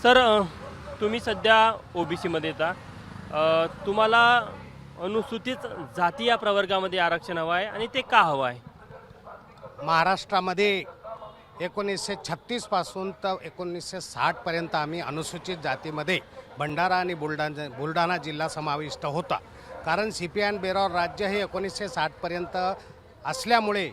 Sir तुम्ही सध्या ओबीसीमध्ये येता, तुम्हाला अनुसूचित जाती या प्रवर्गामध्ये आरक्षण हवं आहे आणि ते का हवं आहे? महाराष्ट्रामध्ये 1936 पासून तर 1960पर्यंत आम्ही अनुसूचित जातीमध्ये भंडारा आणि बुलढाणा जिल्हा समाविष्ट होता. कारण CPI बेरावर राज्य हे 1960पर्यंत असल्यामुळे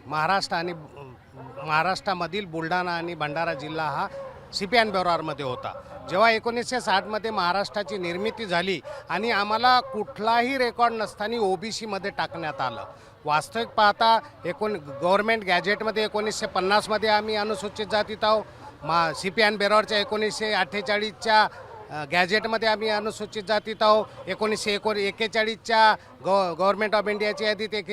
महाराष्ट्रामधील बुलढाणा आणि भंडारा जिल्हा हा CPI बेरारमध्ये होता. जेव्हा 1960मध्ये महाराष्ट्राची निर्मिती झाली आणि आम्हाला कुठलाही रेकॉर्ड नसताना OBCमध्ये टाकण्यात आलं. वास्तविक पाहता गव्हर्नमेंट गॅजेटमध्ये 1950मध्ये आम्ही अनुसूचित जातीत आहोत. CPI बेरारच्या 1948च्या गॅजेटमध्ये आम्ही अनुसूचित जातीत आहोत. 1941च्या गव्हर्नमेंट ऑफ इंडियाच्या यादीत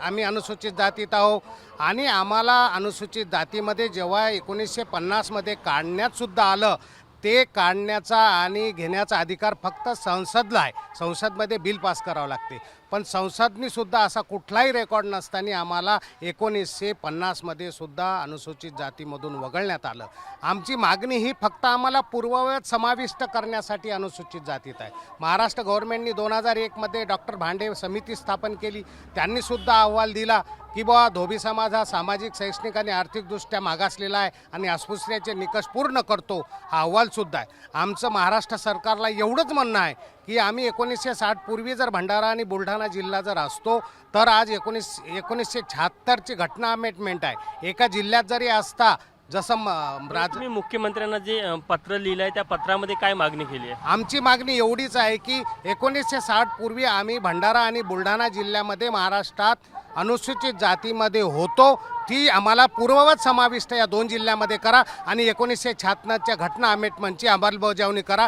आम्ही अनुसूचित जातीत आहोत. आणि आम्हाला अनुसूचित जातीमध्ये जेव्हा 1950मध्ये काढण्यातसुद्धा आलं, ते काढण्याचा आणि घेण्याचा अधिकार फक्त संसदला आहे. संसदमध्ये बिल पास करावं लागते. पण संसदनीसुद्धा असा कुठलाही रेकॉर्ड नसताना आम्हाला 1950मध्ये सुद्धा अनुसूचित जातीमधून वगळण्यात आलं. आमची मागणी ही फक्त आम्हाला पूर्ववत समाविष्ट करण्यासाठी अनुसूचित जातीत आहे. महाराष्ट्र गव्हर्नमेंटनी 2001मध्ये डॉक्टर भांडे समिती स्थापन केली. त्यांनीसुद्धा अहवाल दिला की बुवा धोबी समाज हा सामाजिक, शैक्षणिक आणि आर्थिकदृष्ट्या मागासलेला आहे आणि अस्पृश्यतेचे निकष पूर्ण करतो, हा अहवालसुद्धा आहे. आमचं महाराष्ट्र सरकारला एवढंच म्हणणं आहे की आम्ही 1960 पूर्वी जर भंडारा आणि बुलढाणा जिल्हा जर असतो तर आज 1976ची घटना अमेंडमेंट आहे. एका जिल्ह्यात जरी असता जसं तुम्ही मुख्यमंत्र्यांना जे पत्र लिहिलं आहे त्या पत्रामध्ये काय मागणी केली आहे? आमची मागणी एवढीच आहे की 1960 पूर्वी आम्ही भंडारा आणि बुलढाणा जिल्ह्यामध्ये महाराष्ट्रात अनुसूचित जातीमध्ये होतो, ती आम्हाला पूर्ववत समाविष्ट या दोन जिल्ह्यामध्ये करा आणि 1976च्या घटना अमेंडमेंटची अंमलबजावणी करा.